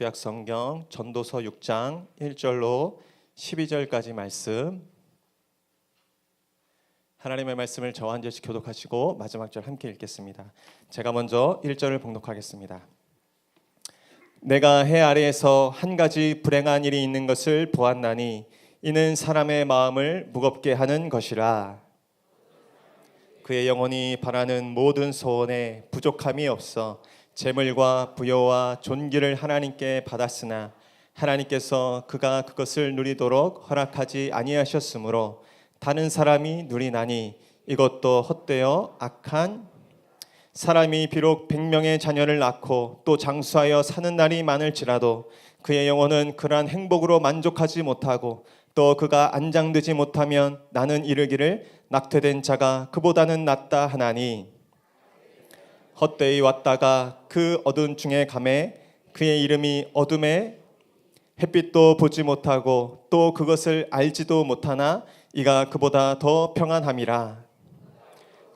구약 성경 전도서 6장 1절로 12절까지 말씀, 하나님의 말씀을 저와 한 절씩 교독하시고 마지막 절 함께 읽겠습니다. 제가 먼저 1절을 봉독하겠습니다. 내가 해 아래에서 한 가지 불행한 일이 있는 것을 보았나니 이는 사람의 마음을 무겁게 하는 것이라. 그의 영혼이 바라는 모든 소원에 부족함이 없어 재물과 부여와 존귀를 하나님께 받았으나 하나님께서 그가 그것을 누리도록 허락하지 아니하셨으므로 다른 사람이 누리나니 이것도 헛되어 악한. 사람이 비록 100명의 자녀를 낳고 또 장수하여 사는 날이 많을지라도 그의 영혼은 그러한 행복으로 만족하지 못하고 또 그가 안장되지 못하면 나는 이르기를 낙태된 자가 그보다는 낫다 하나니, 헛되이 왔다가 그 어둠 중에 가매 그의 이름이 어둠에 햇빛도 보지 못하고 또 그것을 알지도 못하나 이가 그보다 더 평안함이라.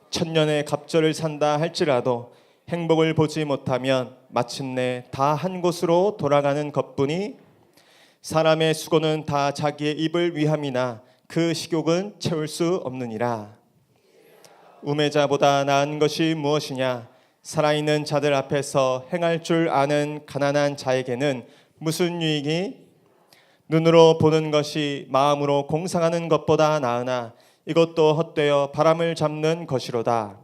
천년의 갑절을 산다 할지라도 행복을 보지 못하면 마침내 다 한 곳으로 돌아가는 것뿐이, 사람의 수고는 다 자기의 입을 위함이나 그 식욕은 채울 수 없느니라. 우매자보다 나은 것이 무엇이냐? 살아있는 자들 앞에서 행할 줄 아는 가난한 자에게는 무슨 유익이? 눈으로 보는 것이 마음으로 공상하는 것보다 나으나 이것도 헛되어 바람을 잡는 것이로다.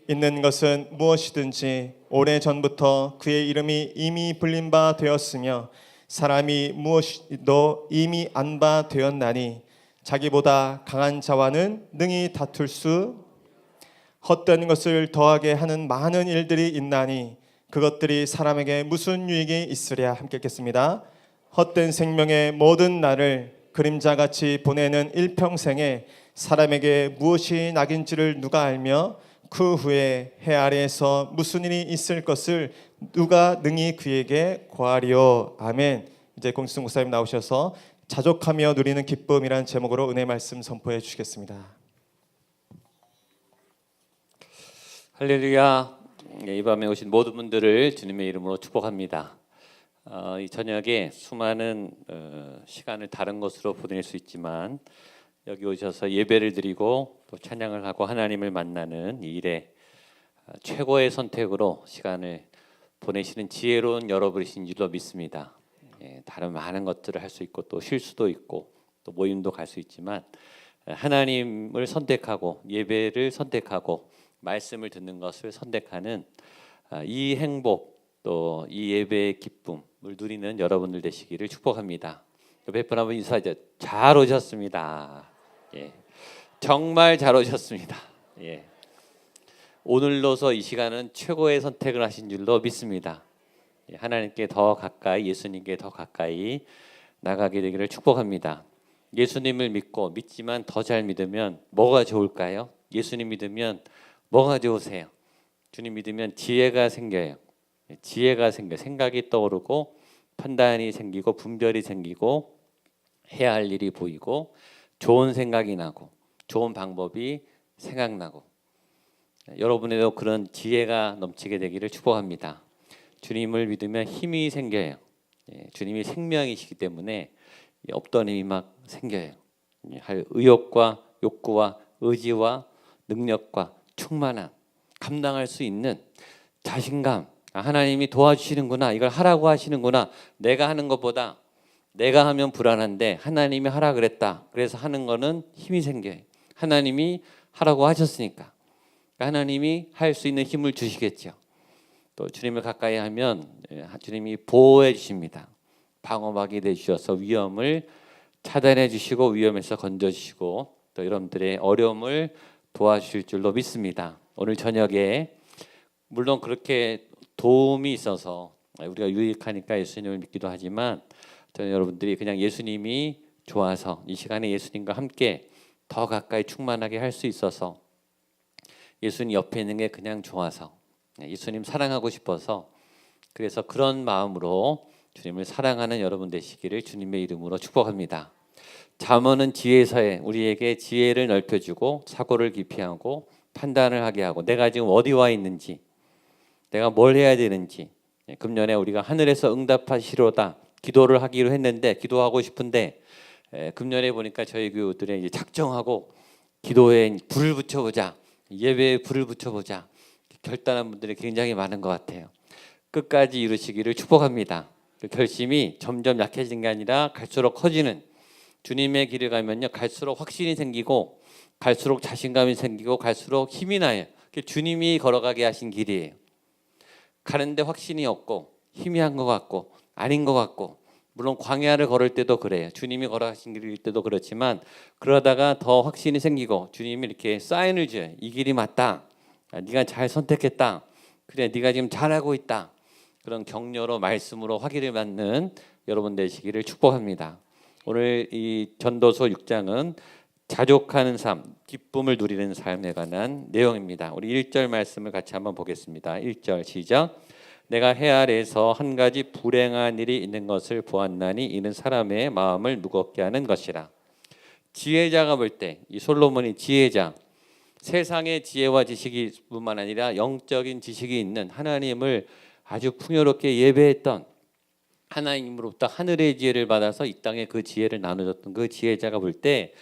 있는 것은 무엇이든지 오래전부터 그의 이름이 이미 불린 바 되었으며 사람이 무엇이도 이미 안 바 되었나니 자기보다 강한 자와는 능히 다툴 수. 헛된 것을 더하게 하는 많은 일들이 있나니 그것들이 사람에게 무슨 유익이 있으랴. 함께 읽겠습니다. 헛된 생명의 모든 날을 그림자같이 보내는 일평생에 사람에게 무엇이 낙인지를 누가 알며 그 후에 해 아래에서 무슨 일이 있을 것을 누가 능히 그에게 고하리요. 아멘. 이제 공수승 목사님 나오셔서 자족하며 누리는 기쁨이라는 제목으로 은혜 말씀 선포해 주시겠습니다. 할렐루야. 이 밤에 오신 모든 분들을 주님의 이름으로 축복합니다. 이 저녁에 수많은 시간을 다른 것으로 보낼 수 있지만 여기 오셔서 예배를 드리고 또 찬양을 하고 하나님을 만나는 이 일에 최고의 선택으로 시간을 보내시는 지혜로운 여러분이신 줄로 믿습니다. 다른 많은 것들을 할 수 있고 또 쉴 수도 있고 또 모임도 갈 수 있지만 하나님을 선택하고 예배를 선택하고 말씀을 듣는 것을 선택하는 이 행복 또 이 예배의 기쁨을 누리는 여러분들 되시기를 축복합니다. 옆에 분 한번 인사하죠. 잘 오셨습니다. 예, 정말 잘 오셨습니다. 예, 오늘로서 이 시간은 최고의 선택을 하신 줄로 믿습니다. 예, 하나님께 더 가까이, 예수님께 더 가까이 나가게 되기를 축복합니다. 예수님을 믿고 믿지만 더 잘 믿으면 뭐가 좋을까요? 예수님 믿으면 뭐가 좋으세요? 주님 믿으면 지혜가 생겨요. 지혜가 생겨, 생각이 떠오르고 판단이 생기고 분별이 생기고 해야 할 일이 보이고 좋은 생각이 나고 좋은 방법이 생각나고, 여러분에도 그런 지혜가 넘치게 되기를 축복합니다. 주님을 믿으면 힘이 생겨요. 주님이 생명이시기 때문에 없던 힘이 막 생겨요. 할 의욕과 욕구와 의지와 능력과 충만함, 감당할 수 있는 자신감, 하나님이 도와주시는구나, 이걸 하라고 하시는구나. 내가 하는 것보다 내가 하면 불안한데 하나님이 하라 그랬다, 그래서 하는 거는 힘이 생겨요. 하나님이 하라고 하셨으니까 하나님이 할 수 있는 힘을 주시겠죠. 또 주님을 가까이 하면 주님이 보호해 주십니다. 방어막이 되주셔서 위험을 차단해 주시고 위험에서 건져 주시고 또 여러분들의 어려움을 도와주실 줄로 믿습니다. 오늘 저녁에 물론 그렇게 도움이 있어서 우리가 유익하니까 예수님을 믿기도 하지만 저는 여러분들이 그냥 예수님이 좋아서 이 시간에 예수님과 함께 더 가까이 충만하게 할 수 있어서, 예수님 옆에 있는 게 그냥 좋아서, 예수님 사랑하고 싶어서, 그래서 그런 마음으로 주님을 사랑하는 여러분 되시기를 주님의 이름으로 축복합니다. 잠언은 지혜서에 우리에게 지혜를 넓혀주고 사고를 깊이 하고 판단을 하게 하고 내가 지금 어디 와 있는지, 내가 뭘 해야 되는지, 금년에 우리가 하늘에서 응답하시로다 기도를 하기로 했는데 기도하고 싶은데 금년에 보니까 저희 교우들의 이제 작정하고 기도에 불을 붙여보자, 예배에 불을 붙여보자 결단한 분들이 굉장히 많은 것 같아요. 끝까지 이루시기를 축복합니다. 그 결심이 점점 약해진 게 아니라 갈수록 커지는 주님의 길을 가면요 갈수록 확신이 생기고 갈수록 자신감이 생기고 갈수록 힘이 나요. 그게 주님이 걸어가게 하신 길이에요. 가는데 확신이 없고 희미한 것 같고 아닌 것 같고 물론 광야를 걸을 때도 그래요. 주님이 걸어가신 길일 때도 그렇지만 그러다가 더 확신이 생기고 주님이 이렇게 사인을 줘요. 이 길이 맞다. 네가 잘 선택했다. 그래 네가 지금 잘하고 있다. 그런 격려로 말씀으로 확인을 받는 여러분 되시기를 축복합니다. 오늘 이 전도서 6장은 자족하는 삶, 기쁨을 누리는 삶에 관한 내용입니다. 우리 1절 말씀을 같이 한번 보겠습니다. 1절 시작. 내가 해 아래에서 한 가지 불행한 일이 있는 것을 보았나니 이는 사람의 마음을 무겁게 하는 것이라. 지혜자가 볼 때 이 솔로몬이 지혜자, 세상의 지혜와 지식이 뿐만 아니라 영적인 지식이 있는 하나님을 아주 풍요롭게 예배했던 하나님으로부터 하늘의 지혜를 받아서 이 땅에 그 지혜를 나눠줬던 그 지혜자가 볼 때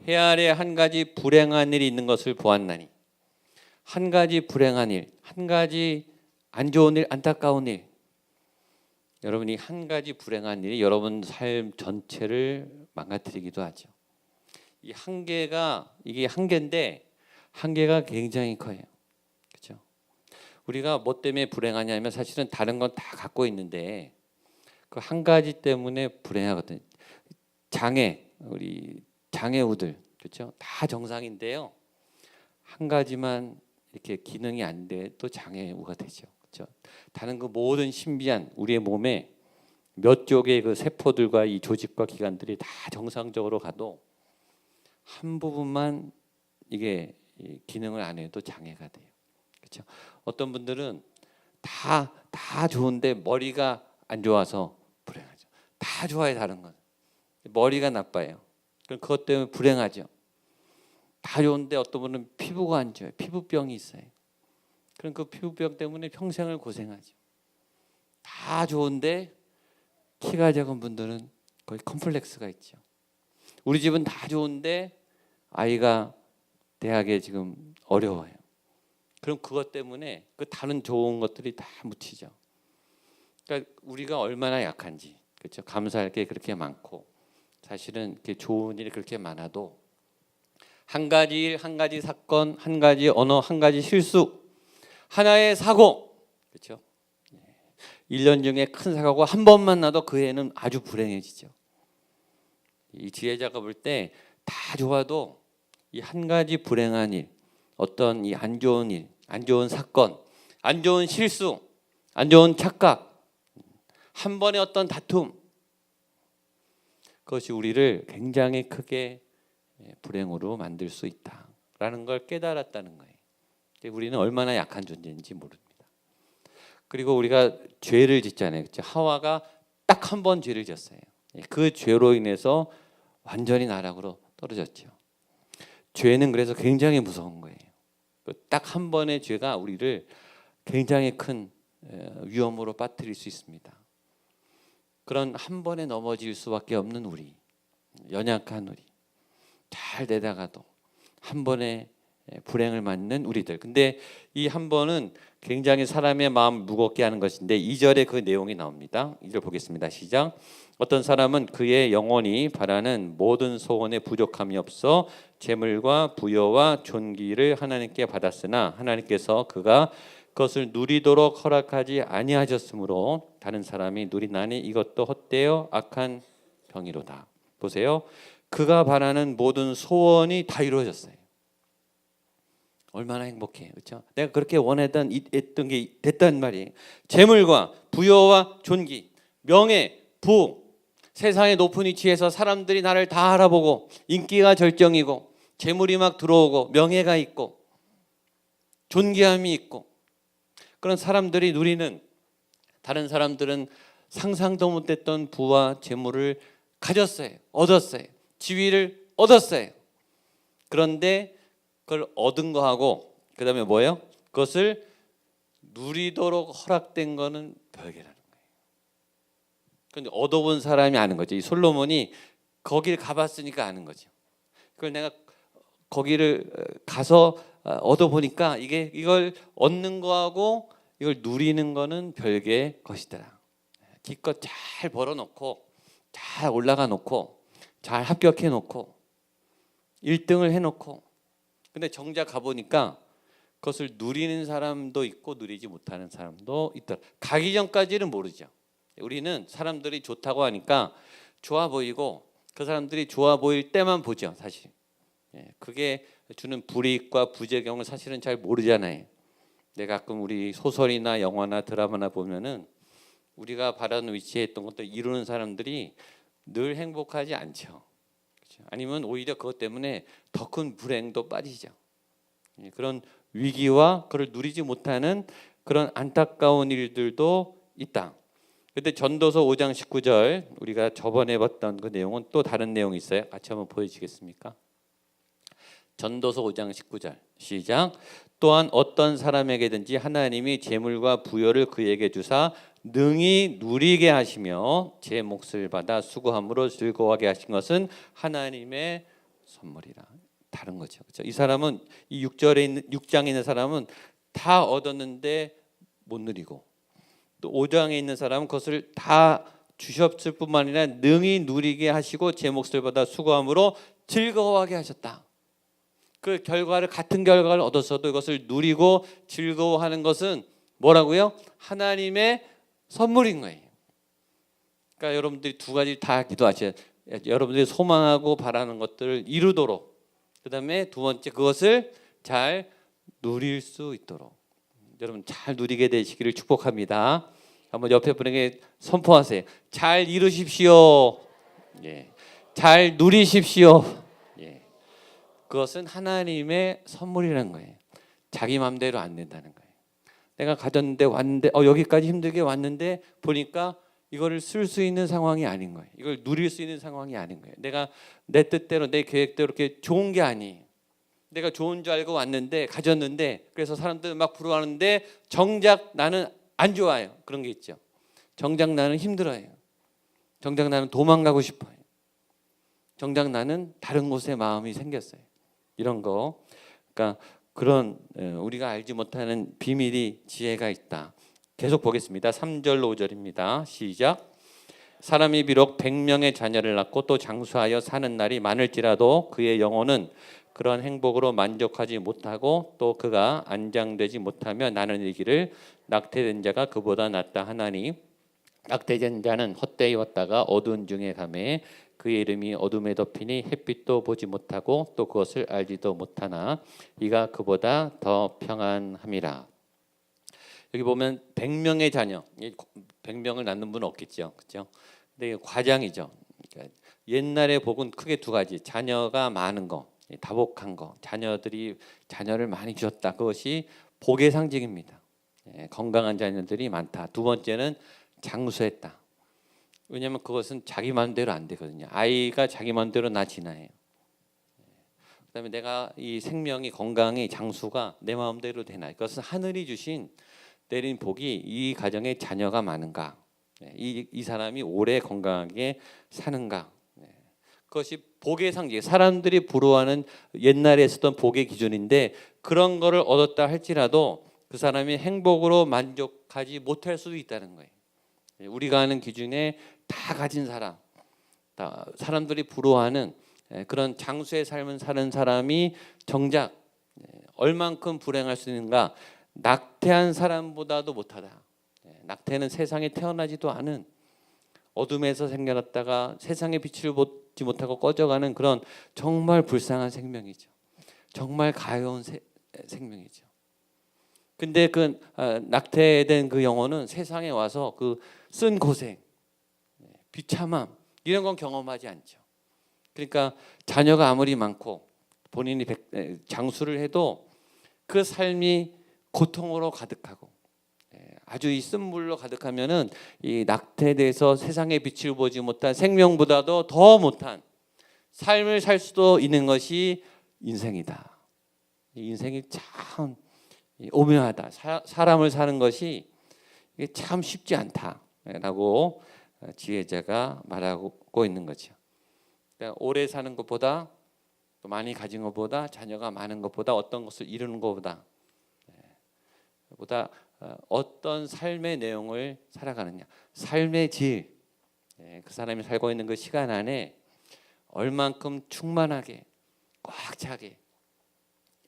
해 아래 한 가지 불행한 일이 있는 것을 보았나니 한 가지 불행한 일, 한 가지 안 좋은 일, 안타까운 일 여러분이 한 가지 불행한 일이 여러분 삶 전체를 망가뜨리기도 하죠. 이 한계가 이게 한계인데 한계가 굉장히 커요. 그렇죠? 우리가 뭐 때문에 불행하냐면 사실은 다른 건 다 갖고 있는데 그 한 가지 때문에 불행하거든요. 장애, 우리 장애우들 그렇죠? 다 정상인데요. 한 가지만 이렇게 기능이 안 돼 또 장애우가 되죠. 그렇죠? 다른 그 모든 신비한 우리의 몸에 몇 쪽의 그 세포들과 이 조직과 기관들이 다 정상적으로 가도 한 부분만 이게 기능을 안 해도 장애가 돼요. 그렇죠? 어떤 분들은 다 좋은데 머리가 안 좋아서 불행하죠. 다 좋아요 다른 건. 머리가 나빠요. 그럼 그것 때문에 불행하죠. 다 좋은데 어떤 분은 피부가 안 좋아요. 피부병이 있어요. 그럼 그 피부병 때문에 평생을 고생하죠. 다 좋은데 키가 작은 분들은 거의 컴플렉스가 있죠. 우리 집은 다 좋은데 아이가 대학에 지금 어려워요. 그럼 그것 때문에 그 다른 좋은 것들이 다 묻히죠. 그러니까 우리가 얼마나 약한지, 그렇죠? 감사할 게 그렇게 많고 사실은 이렇게 좋은 일이 그렇게 많아도 한 가지 일, 한 가지 사건, 한 가지 언어, 한 가지 실수, 하나의 사고, 그렇죠? 1년 중에 큰 사고가 한 번만 나도 그 해는 아주 불행해지죠. 이 지혜자가 볼 때 다 좋아도 이 한 가지 불행한 일, 어떤 이 안 좋은 일, 안 좋은 사건, 안 좋은 실수, 안 좋은 착각, 한 번의 어떤 다툼, 그것이 우리를 굉장히 크게 불행으로 만들 수 있다라는 걸 깨달았다는 거예요. 우리는 얼마나 약한 존재인지 모릅니다. 그리고 우리가 죄를 짓잖아요. 그렇죠? 하와가 딱 한 번 죄를 졌어요. 그 죄로 인해서 완전히 나락으로 떨어졌죠. 죄는 그래서 굉장히 무서운 거예요. 딱 한 번의 죄가 우리를 굉장히 큰 위험으로 빠뜨릴 수 있습니다. 그런 한 번에 넘어질 수밖에 없는 우리, 연약한 우리, 잘 되다가도 한 번에 불행을 맞는 우리들. 근데 이 한 번은 굉장히 사람의 마음을 무겁게 하는 것인데 2절에 그 내용이 나옵니다. 2절 보겠습니다. 시작. 어떤 사람은 그의 영혼이 바라는 모든 소원에 부족함이 없어 재물과 부여와 존귀를 하나님께 받았으나 하나님께서 그가 그것을 누리도록 허락하지 아니하셨으므로 다른 사람이 누리나니 이것도 헛되어 악한 병이로다. 보세요. 그가 바라는 모든 소원이 다 이루어졌어요. 얼마나 행복해, 그렇죠? 내가 그렇게 원했던 게 됐단 말이에요. 재물과 부여와 존귀, 명예, 부, 세상의 높은 위치에서 사람들이 나를 다 알아보고 인기가 절정이고 재물이 막 들어오고 명예가 있고 존귀함이 있고 그런 사람들이 누리는 다른 사람들은 상상도 못했던 부와 재물을 가졌어요. 얻었어요. 지위를 얻었어요. 그런데 그걸 얻은 거하고 그다음에 뭐예요? 그것을 누리도록 허락된 거는 별개라는 거예요. 근데 얻어본 사람이 아는 거죠. 이 솔로몬이 거기를 가봤으니까 아는 거죠. 그걸 내가 거기를 가서 얻어보니까 이걸 얻는 거하고 이걸 누리는 거는 별개의 것이더라. 기껏 잘 벌어놓고 잘 올라가 놓고 잘 합격해 놓고 1등을 해놓고 근데 정작 가보니까 그것을 누리는 사람도 있고 누리지 못하는 사람도 있더라. 가기 전까지는 모르죠. 우리는 사람들이 좋다고 하니까 좋아 보이고 그 사람들이 좋아 보일 때만 보죠. 사실 그게 주는 불이익과 부작용을 사실은 잘 모르잖아요. 내가 가끔 우리 소설이나 영화나 드라마나 보면은 우리가 바라는 위치에 있던 것도 이루는 사람들이 늘 행복하지 않죠. 그렇죠? 아니면 오히려 그것 때문에 더 큰 불행도 빠지죠. 그런 위기와 그걸 누리지 못하는 그런 안타까운 일들도 있다. 근데 전도서 5장 19절 우리가 저번에 봤던 그 내용은 또 다른 내용이 있어요. 같이 한번 보여주시겠습니까? 전도서 5장 19절 시작. 또한 어떤 사람에게든지 하나님이 재물과 부여를 그에게 주사 능히 누리게 하시며 제 몫을 받아 수고함으로 즐거워하게 하신 것은 하나님의 선물이라. 다른 거죠. 그렇죠? 이 사람은 이 6장에 있는 사람은 다 얻었는데 못 누리고 또 5장에 있는 사람은 그것을 다 주셨을 뿐만 아니라 능히 누리게 하시고 제 몫을 받아 수고함으로 즐거워하게 하셨다. 그 결과를 같은 결과를 얻었어도 이것을 누리고 즐거워하는 것은 뭐라고요? 하나님의 선물인 거예요. 그러니까 여러분들이 두 가지 다 기도하셔야 여러분들이 소망하고 바라는 것들을 이루도록 그다음에 두 번째 그것을 잘 누릴 수 있도록 여러분 잘 누리게 되시기를 축복합니다. 한번 옆에 분에게 선포하세요. 잘 이루십시오. 예. 잘 누리십시오. 예. 그것은 하나님의 선물이라는 거예요. 자기 마음대로 안 된다는 거예요. 내가 가졌는데 왔는데 여기까지 힘들게 왔는데 보니까 이거를 쓸 수 있는 상황이 아닌 거예요. 이걸 누릴 수 있는 상황이 아닌 거예요. 내가 내 뜻대로 내 계획대로 이렇게 좋은 게 아니에요. 내가 좋은 줄 알고 왔는데 가졌는데 그래서 사람들 막 부러워하는데 정작 나는 안 좋아요. 그런 게 있죠. 정작 나는 힘들어요. 정작 나는 도망가고 싶어요. 정작 나는 다른 곳에 마음이 생겼어요. 이런 거. 그러니까 그런 우리가 알지 못하는 비밀이 지혜가 있다. 계속 보겠습니다. 3절 5절입니다. 시작. 사람이 비록 100명의 자녀를 낳고 또 장수하여 사는 날이 많을지라도 그의 영혼은 그런 행복으로 만족하지 못하고 또 그가 안장되지 못하며 나는 이르기를 낙태된 자가 그보다 낫다 하나니 낙태된 자는 헛되이 왔다가 어두운 중에 가매 그의 이름이 어둠에 덮이니 햇빛도 보지 못하고 또 그것을 알지도 못하나 이가 그보다 더 평안함이라. 여기 보면 100명의 자녀, 100명을 낳는 분은 없겠죠, 그렇죠? 근데 과장이죠. 그러니까 옛날의 복은 크게 두 가지: 자녀가 많은 거, 다복한 거, 자녀를 많이 주었다. 그것이 복의 상징입니다. 건강한 자녀들이 많다. 두 번째는 장수했다. 왜냐하면 그것은 자기 마음대로 안 되거든요. 아이가 자기 마음대로 낳지나요. 그다음에 내가 이 생명이 건강이 장수가 내 마음대로 되나? 그것은 하늘이 주신 내린 복이 이 가정에 자녀가 많은가? 이 사람이 오래 건강하게 사는가? 그것이 복의 상징. 사람들이 부러워하는 옛날에 있었던 복의 기준인데 그런 거를 얻었다 할지라도 그 사람이 행복으로 만족하지 못할 수도 있다는 거예요. 우리가 아는 기준에 다 가진 사람, 사람들이 부러워하는 그런 장수의 삶을 사는 사람이 정작 얼만큼 불행할 수 있는가? 낙태한 사람보다도 못하다. 낙태는 세상에 태어나지도 않은 어둠에서 생겨났다가 세상의 빛을 보지 못하고 꺼져가는 그런 정말 불쌍한 생명이죠. 정말 가여운 생명이죠. 근데 그 낙태된 그 영혼은 세상에 와서 그 쓴 고생, 비참함 이런 건 경험하지 않죠. 그러니까 자녀가 아무리 많고 본인이 장수를 해도 그 삶이 고통으로 가득하고 아주 이 쓴물로 가득하면은 이 낙태돼서 세상의 빛을 보지 못한 생명보다도 더 못한 삶을 살 수도 있는 것이 인생이다. 이 인생이 참 오묘하다. 사람을 사는 것이 이게 참 쉽지 않다라고 지혜자가 말하고 있는 거죠. 그러니까 오래 사는 것보다 또 많이 가진 것보다 자녀가 많은 것보다 어떤 것을 이루는 것보다 어떤 삶의 내용을 살아가느냐, 삶의 질, 그 사람이 살고 있는 그 시간 안에 얼만큼 충만하게 꽉 차게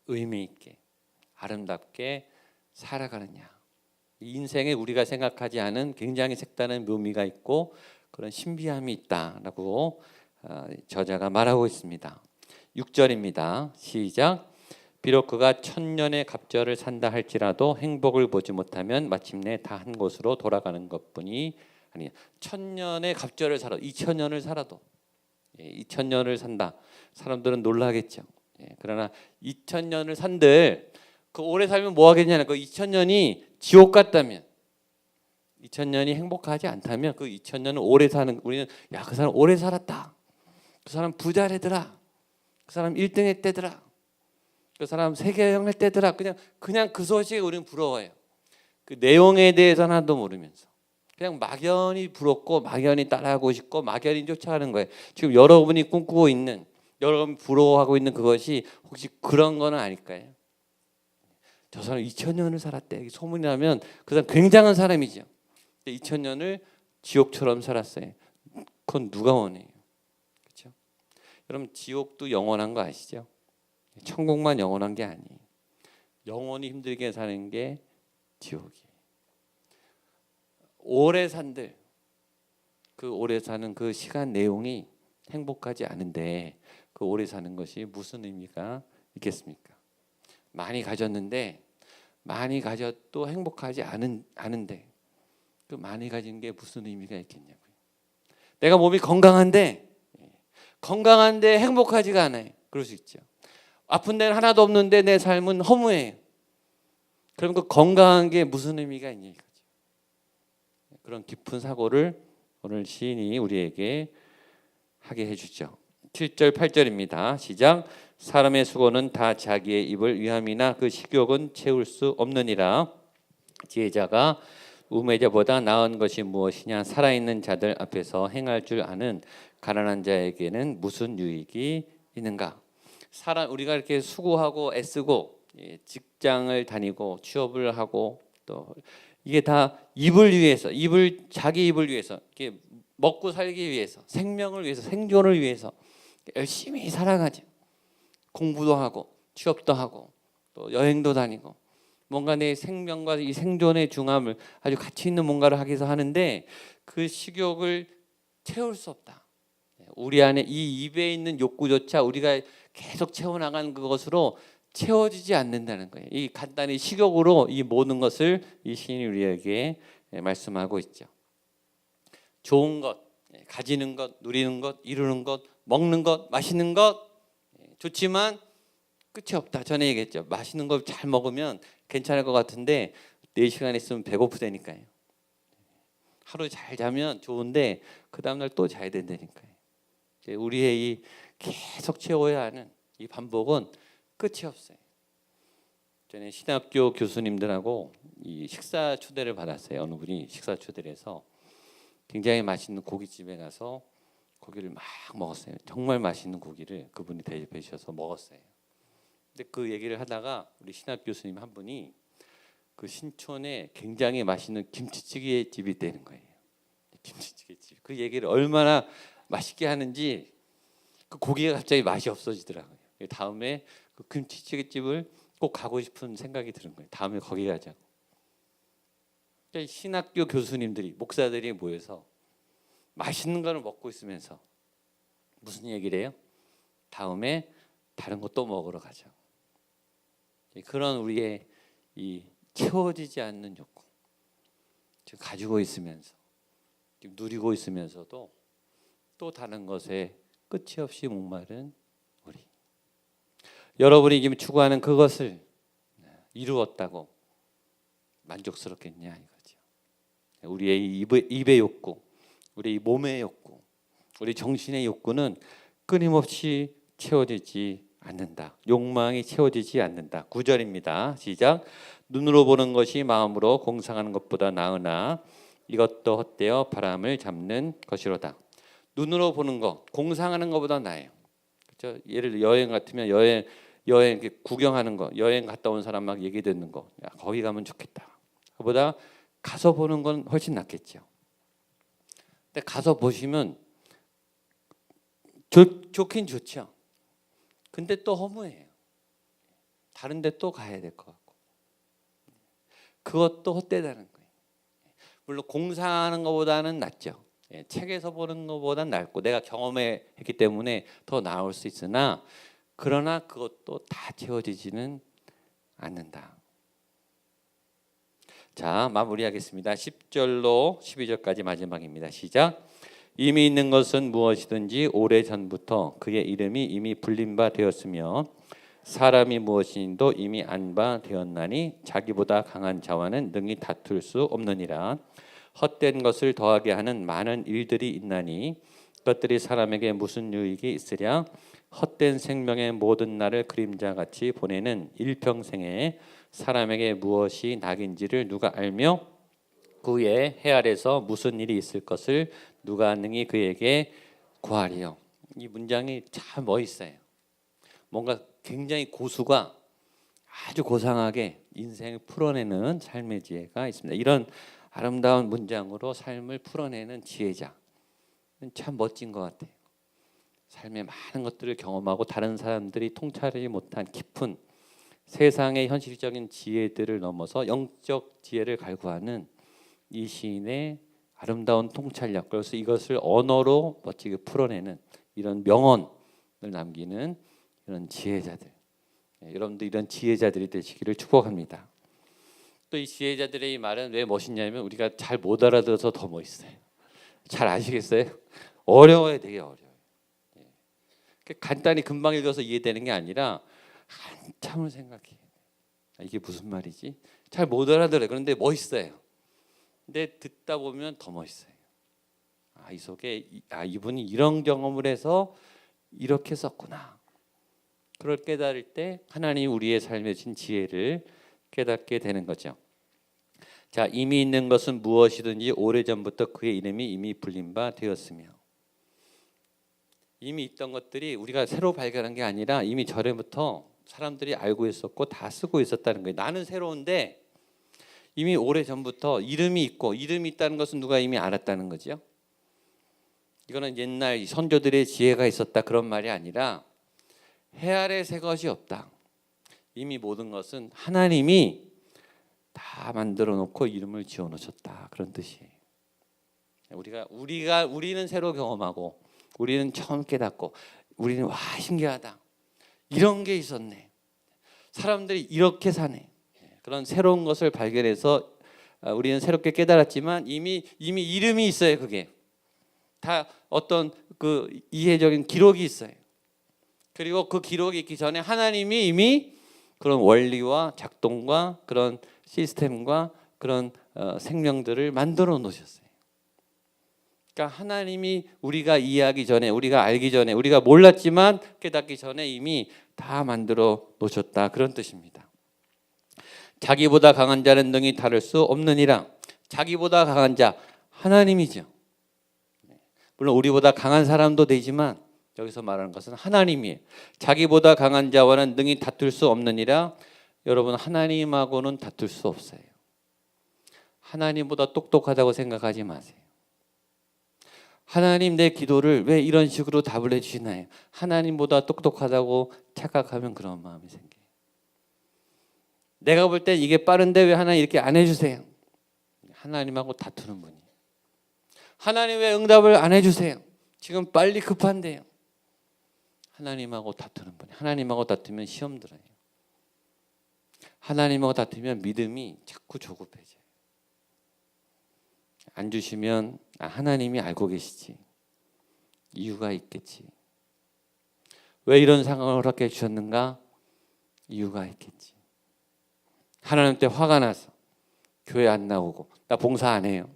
의미 있게 아름답게 살아가느냐. 인생에 우리가 생각하지 않은 굉장히 색다른 묘미가 있고 그런 신비함이 있다라고 저자가 말하고 있습니다. 6절입니다. 시작. 비록 그가 1000년의 갑절을 산다 할지라도 행복을 보지 못하면 마침내 다 한 곳으로 돌아가는 것뿐이 아니야. 1000년의 갑절을 살아 2000년을 살아도 2000년을 산다. 사람들은 놀라겠죠. 그러나 2000년을 산들 그 오래 살면 뭐 하겠냐는 그 2000년이 지옥 같다면 2000년이 행복하지 않다면 그 2000년은 오래 사는 우리는 야, 그 사람 오래 살았다. 그 사람 부자래더라. 그 사람 1등 했대더라. 그 사람 세계 여행 할 때더라. 그냥 그 소식에 우리는 부러워요. 그 내용에 대해서 하나도 모르면서 그냥 막연히 부럽고 막연히 따라하고 싶고 막연히 쫓아가는 거예요. 지금 여러분이 꿈꾸고 있는 여러분이 부러워하고 있는 그것이 혹시 그런 거는 아닐까요? 저 사람 2000년을 살았대. 소문이 나면 그 사람 굉장한 사람이죠. 2000년을 지옥처럼 살았어요. 그건 누가 원해요? 그렇죠? 여러분 지옥도 영원한 거 아시죠? 천국만 영원한 게 아니에요. 영원히 힘들게 사는 게 지옥이에요. 오래 산들 그 오래 사는 그 시간 내용이 행복하지 않은데 그 오래 사는 것이 무슨 의미가 있겠습니까? 많이 가졌는데 많이 가졌도 행복하지 않은데 그 많이 가진 게 무슨 의미가 있겠냐고요. 내가 몸이 건강한데 행복하지가 않아요. 그럴 수 있죠. 아픈 데는 하나도 없는데 내 삶은 허무해요. 그럼 그 건강한 게 무슨 의미가 있냐 이거죠. 그런 깊은 사고를 오늘 시인이 우리에게 하게 해주죠. 7절 8절입니다. 시작. 사람의 수고는 다 자기의 입을 위함이나 그 식욕은 채울 수 없느니라. 지혜자가 우매자보다 나은 것이 무엇이냐. 살아있는 자들 앞에서 행할 줄 아는 가난한 자에게는 무슨 유익이 있는가. 우리가 이렇게 수고하고 애쓰고 직장을 다니고 취업을 하고 또 이게 다 자기 입을 위해서 이렇게 먹고 살기 위해서 생명을 위해서 생존을 위해서 열심히 살아가죠. 공부도 하고 취업도 하고 또 여행도 다니고 뭔가 내 생명과 이 생존의 중함을 아주 가치 있는 뭔가를 하기 위해서 하는데 그 식욕을 채울 수 없다. 우리 안에 이 입에 있는 욕구조차 우리가 계속 채워나가는 그것으로 채워지지 않는다는 거예요. 이 간단히 식욕으로 이 모든 것을 이 시인이 우리에게 말씀하고 있죠. 좋은 것, 가지는 것, 누리는 것, 이루는 것, 먹는 것, 마시는 것 좋지만 끝이 없다. 전에 얘기했죠. 맛있는 걸 잘 먹으면 괜찮을 것 같은데 4시간 있으면 배고프다니까요. 하루 잘 자면 좋은데 그 다음날 또 자야 된다니까요. 우리의 이 계속 채워야 하는 이 반복은 끝이 없어요. 전에 신학교 교수님들하고 이 식사 초대를 받았어요. 어느 분이 식사 초대를 해서 굉장히 맛있는 고깃집에 가서 고기를 막 먹었어요. 정말 맛있는 고기를 그분이 대접해 주셔서 먹었어요. 근데 그 얘기를 하다가 우리 신학 교수님 한 분이 그 신촌에 굉장히 맛있는 김치찌개 집이 있다는 거예요. 김치찌개 집. 그 얘기를 얼마나 맛있게 하는지 그 고기가 갑자기 맛이 없어지더라고요. 다음에 그 김치찌개 집을 꼭 가고 싶은 생각이 드는 거예요. 다음에 거기 가자고. 신학교 교수님들이 목사들이 모여서 맛있는 거를 먹고 있으면서 무슨 얘기를 해요? 다음에 다른 것도 먹으러 가자. 그런 우리의 이 채워지지 않는 욕구, 지금 가지고 있으면서 지금 누리고 있으면서도 또 다른 것에 끝이 없이 목마른 우리. 여러분이 지금 추구하는 그것을 이루었다고 만족스럽겠냐 이거죠. 우리의 입의 욕구, 우리 몸의 욕구, 우리 정신의 욕구는 끊임없이 채워지지 않는다. 욕망이 채워지지 않는다. 9절입니다. 시작. 눈으로 보는 것이 마음으로 공상하는 것보다 나으나 이것도 헛되어 바람을 잡는 것이로다. 눈으로 보는 거, 공상하는 것보다 나아요. 그렇죠? 예를 들어 여행 같으면 여행 이렇게 구경하는 거, 여행 갔다 온 사람 막 얘기 듣는 거, 야, 거기 가면 좋겠다. 그보다 가서 보는 건 훨씬 낫겠죠. 근데 가서 보시면 좋긴 좋죠. 근데 또 허무해요. 다른 데 또 가야 될 것 같고. 그것도 헛되다는 거예요. 물론 공상하는 것보다는 낫죠. 책에서 보는 것보다는 낫고 내가 경험했기 때문에 더 나을 수 있으나 그러나 그것도 다 채워지지는 않는다. 자, 마무리하겠습니다. 10절로 12절까지 마지막입니다. 시작. 이미 있는 것은 무엇이든지 오래전부터 그의 이름이 이미 불린 바 되었으며 사람이 무엇인도 이미 안 바 되었나니 자기보다 강한 자와는 능히 다툴 수 없느니라. 헛된 것을 더하게 하는 많은 일들이 있나니 그것들이 사람에게 무슨 유익이 있으랴. 헛된 생명의 모든 날을 그림자같이 보내는 일평생에 사람에게 무엇이 낙인지를 누가 알며 그 후에 해 아래서 무슨 일이 있을 것을 누가 능히 그에게 구하리요. 이 문장이 참 멋있어요. 뭔가 굉장히 고수가 아주 고상하게 인생을 풀어내는 삶의 지혜가 있습니다. 이런 아름다운 문장으로 삶을 풀어내는 지혜자, 참 멋진 것 같아요. 삶의 많은 것들을 경험하고 다른 사람들이 통찰하지 못한 깊은 세상의 현실적인 지혜들을 넘어서 영적 지혜를 갈구하는 이 시인의 아름다운 통찰력, 그래서 이것을 언어로 멋지게 풀어내는 이런 명언을 남기는 이런 지혜자들, 여러분들 이런 지혜자들이 되시기를 축복합니다. 또 이 지혜자들의 이 말은 왜 멋있냐면 우리가 잘 못 알아들어서 더 멋있어요. 잘 아시겠어요? 어려워요, 되게 어려워요. 간단히 금방 읽어서 이해되는 게 아니라 한참을 생각해요. 이게 무슨 말이지? 잘 못 알아들어요. 그런데 멋있어요. 근데 듣다 보면 더 멋있어요. 이 속에 이분이 이런 경험을 해서 이렇게 썼구나. 그걸 깨달을 때 하나님 우리의 삶에 주신 지혜를 깨닫게 되는 거죠. 자, 이미 있는 것은 무엇이든지 오래전부터 그의 이름이 이미 불린 바 되었으며, 이미 있던 것들이 우리가 새로 발견한 게 아니라 이미 전에부터 사람들이 알고 있었고 다 쓰고 있었다는 거예요. 나는 새로운데 이미 오래전부터 이름이 있고, 이름이 있다는 것은 누가 이미 알았다는 거죠. 이거는 옛날 선조들의 지혜가 있었다 그런 말이 아니라 해 아래 새 것이 없다. 이미 모든 것은 하나님이 다 만들어 놓고 이름을 지어 놓으셨다 그런 뜻이에요. 우리는 새로 경험하고 우리는 처음 깨닫고 우리는 와 신기하다. 이런 게 있었네. 사람들이 이렇게 사네. 그런 새로운 것을 발견해서 우리는 새롭게 깨달았지만 이미 이름이 있어요. 그게 다 어떤 그 이해적인 기록이 있어요. 그리고 그 기록이 있기 전에 하나님이 이미 그런 원리와 작동과 그런 시스템과 그런 생명들을 만들어 놓으셨어요. 그러니까 하나님이 우리가 이해하기 전에, 우리가 알기 전에, 우리가 몰랐지만 깨닫기 전에 이미 다 만들어 놓으셨다 그런 뜻입니다. 자기보다 강한 자는 능히 다룰 수 없느니라. 자기보다 강한 자 하나님이죠. 물론 우리보다 강한 사람도 되지만 여기서 말하는 것은 하나님이에요. 자기보다 강한 자와는 능히 다툴 수 없느니라. 여러분 하나님하고는 다툴 수 없어요. 하나님보다 똑똑하다고 생각하지 마세요. 하나님 내 기도를 왜 이런 식으로 답을 해주시나요? 하나님보다 똑똑하다고 착각하면 그런 마음이 생겨요. 내가 볼 땐 이게 빠른데 왜 하나님 이렇게 안 해주세요? 하나님하고 다투는 분이에요. 하나님 왜 응답을 안 해주세요? 지금 빨리 급한데요. 하나님하고 다투는 분이에요. 하나님하고 다투면 시험 들어요. 하나님하고 다투면 믿음이 자꾸 조급해져요. 안 주시면 하나님이 알고 계시지. 이유가 있겠지. 왜 이런 상황을 허락해 주셨는가? 이유가 있겠지. 하나님한테 화가 나서 교회 안 나오고 나 봉사 안 해요.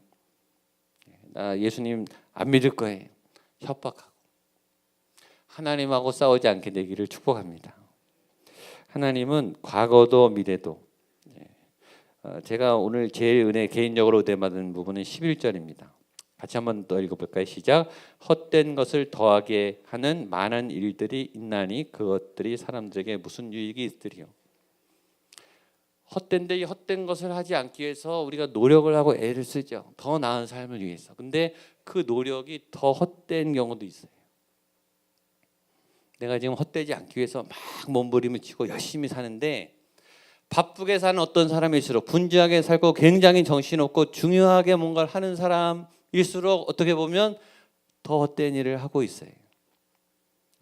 나 예수님 안 믿을 거예요. 협박하고 하나님하고 싸우지 않게 되기를 축복합니다. 하나님은 과거도 미래도. 제가 오늘 제일 은혜 개인적으로 은혜 받은 부분은 11절입니다. 같이 한번 더 읽어볼까요? 시작. 헛된 것을 더하게 하는 많은 일들이 있나니 그것들이 사람들에게 무슨 유익이 있으리요. 헛된데 이 헛된 것을 하지 않기 위해서 우리가 노력을 하고 애를 쓰죠. 더 나은 삶을 위해서. 근데 그 노력이 더 헛된 경우도 있어요. 내가 지금 헛되지 않기 위해서 막 몸부림을 치고 열심히 사는데 바쁘게 사는 어떤 사람일수록 분주하게 살고 굉장히 정신없고 중요하게 뭔가를 하는 사람일수록 어떻게 보면 더 헛된 일을 하고 있어요.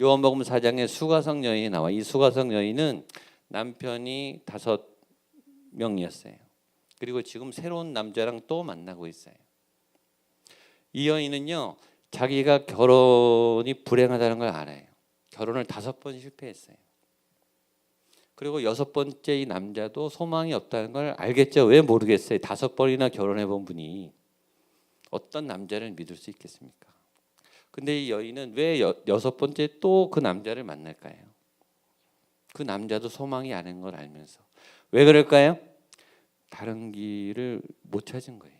요한복음 4장에 수가성 여인이 나와. 이 수가성 여인은 남편이 5명이었어요. 그리고 지금 새로운 남자랑 또 만나고 있어요. 이 여인은요, 자기가 결혼이 불행하다는 걸 알아요. 결혼을 5번 실패했어요. 그리고 6번째 이 남자도 소망이 없다는 걸 알겠죠. 왜 모르겠어요. 5번이나 결혼해 본 분이 어떤 남자를 믿을 수 있겠습니까? 근데 이 여인은 왜 6번째 또 그 남자를 만날까요? 그 남자도 소망이 아닌 걸 알면서. 왜 그럴까요? 다른 길을 못 찾은 거예요.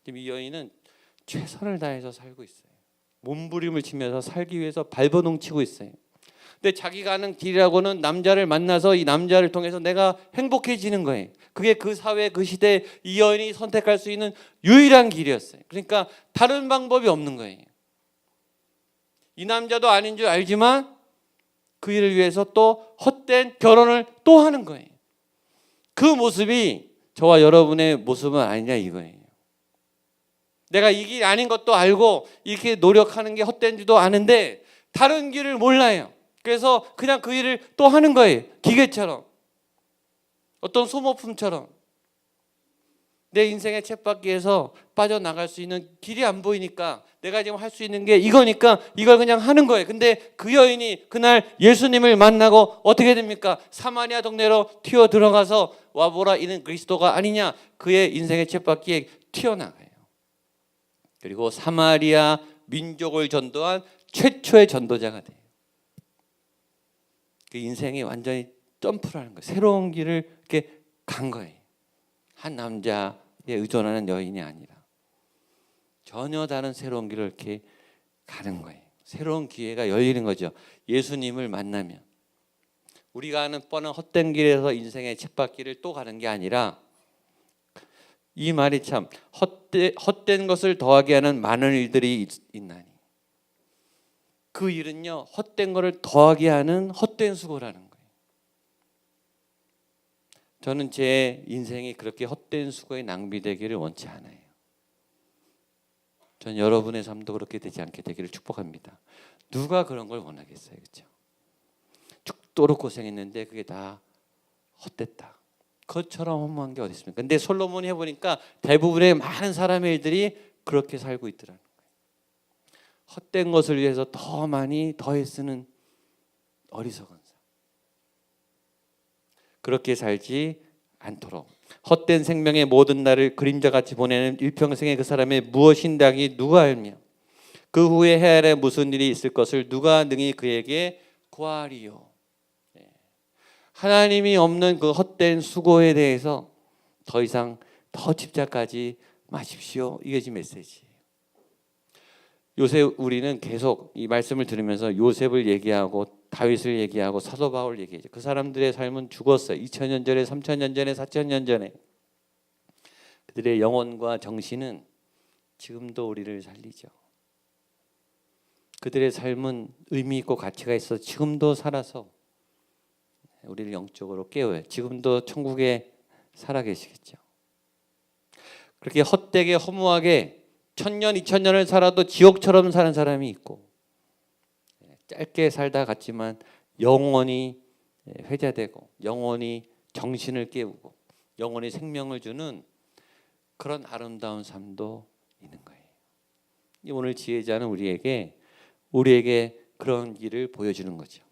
지금 이 여인은 최선을 다해서 살고 있어요. 몸부림을 치면서 살기 위해서 발버둥치고 있어요. 근데 자기가 아는 길이라고는 남자를 만나서 이 남자를 통해서 내가 행복해지는 거예요. 그게 그 사회 그 시대 이 여인이 선택할 수 있는 유일한 길이었어요. 그러니까 다른 방법이 없는 거예요. 이 남자도 아닌 줄 알지만 그 일을 위해서 또 헛된 결혼을 또 하는 거예요. 그 모습이 저와 여러분의 모습은 아니냐 이거예요. 내가 이 길이 아닌 것도 알고 이렇게 노력하는 게 헛된 줄도 아는데 다른 길을 몰라요. 그래서 그냥 그 일을 또 하는 거예요. 기계처럼. 어떤 소모품처럼. 내 인생의 쳇바퀴에서 빠져나갈 수 있는 길이 안 보이니까 내가 지금 할 수 있는 게 이거니까 이걸 그냥 하는 거예요. 근데 그 여인이 그날 예수님을 만나고 어떻게 됩니까? 사마리아 동네로 튀어 들어가서 와보라 이는 그리스도가 아니냐. 그의 인생의 쳇바퀴에 튀어나가요. 그리고 사마리아 민족을 전도한 최초의 전도자가 돼요. 그 인생이 완전히 점프를 하는 거예요. 새로운 길을 이렇게 간 거예요. 한 남자에 의존하는 여인이 아니라 전혀 다른 새로운 길을 이렇게 가는 거예요. 새로운 기회가 열리는 거죠. 예수님을 만나면 우리가 아는 뻔한 헛된 길에서 인생의 쳇바퀴를 또 가는 게 아니라 이 말이 참 헛된 것을 더하게 하는 많은 일들이 있나니 그 일은요 헛된 것을 더하게 하는 헛된 수고라는 거예요. 저는 제 인생이 그렇게 헛된 수고에 낭비되기를 원치 않아요. 전 여러분의 삶도 그렇게 되지 않게 되기를 축복합니다. 누가 그런 걸 원하겠어요, 그렇죠? 죽도록 고생했는데 그게 다 헛됐다. 그것처럼 허무한 게 어디 있습니까? 근데 솔로몬이 해보니까 대부분의 많은 사람의 일들이 그렇게 살고 있더라는 거예요. 헛된 것을 위해서 더 많이 더 애쓰는 어리석은 삶. 그렇게 살지 않도록 헛된 생명의 모든 날을 그림자같이 보내는 일평생의 그 사람의 무엇인지 누가 알며 그 후에 해 아래 무슨 일이 있을 것을 누가 능히 그에게 구하리요. 하나님이 없는 그 헛된 수고에 대해서 더 이상 더 집착하지 마십시오. 이게 지금 메시지예요. 요새 우리는 계속 이 말씀을 들으면서 요셉을 얘기하고 다윗을 얘기하고 사도 바울을 얘기하죠. 그 사람들의 삶은 죽었어요. 2000년 전에 3000년 전에 4000년 전에 그들의 영혼과 정신은 지금도 우리를 살리죠. 그들의 삶은 의미 있고 가치가 있어 지금도 살아서 우리를 영적으로 깨워요. 지금도 천국에 살아계시겠죠. 그렇게 헛되게 허무하게 1000년 2000년을 살아도 지옥처럼 사는 사람이 있고 짧게 살다 갔지만 영원히 회자되고 영원히 정신을 깨우고 영원히 생명을 주는 그런 아름다운 삶도 있는 거예요. 오늘 지혜자는 우리에게 그런 길을 보여주는 거죠.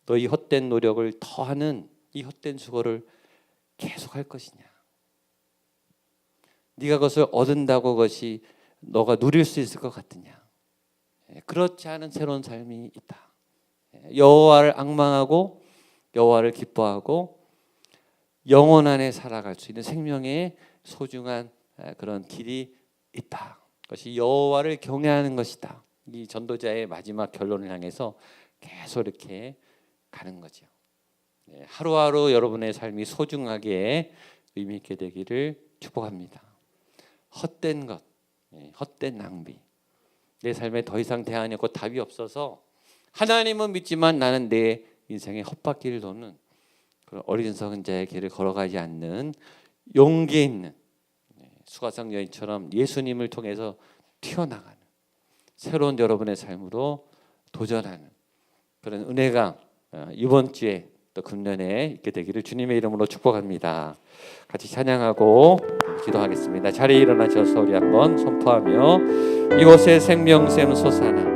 너 이 헛된 노력을 더하는 이 헛된 수고를 계속할 것이냐? 네가 그것을 얻은다고 그것이 너가 누릴 수 있을 것 같으냐? 그렇지 않은 새로운 삶이 있다. 여호와를 앙망하고 여호와를 기뻐하고 영원 안에 살아갈 수 있는 생명의 소중한 그런 길이 있다. 그것이 여호와를 경외하는 것이다. 이 전도자의 마지막 결론을 향해서 계속 이렇게 가는 거죠. 하루하루 여러분의 삶이 소중하게 의미 있게 되기를 축복합니다. 헛된 것, 헛된 낭비, 내 삶에 더 이상 대안이 없고 답이 없어서 하나님은 믿지만 나는 내 인생의 헛바퀴를 도는 그런 어리석은 자의 길을 걸어가지 않는 용기 있는 수가성 여인처럼 예수님을 통해서 튀어나가는 새로운 여러분의 삶으로 도전하는 그런 은혜가 이번 주에 또 금년에 있게 되기를 주님의 이름으로 축복합니다. 같이 찬양하고 기도하겠습니다. 자리에 일어나셔서 우리 한번 선포하며 이곳에 생명샘 솟아나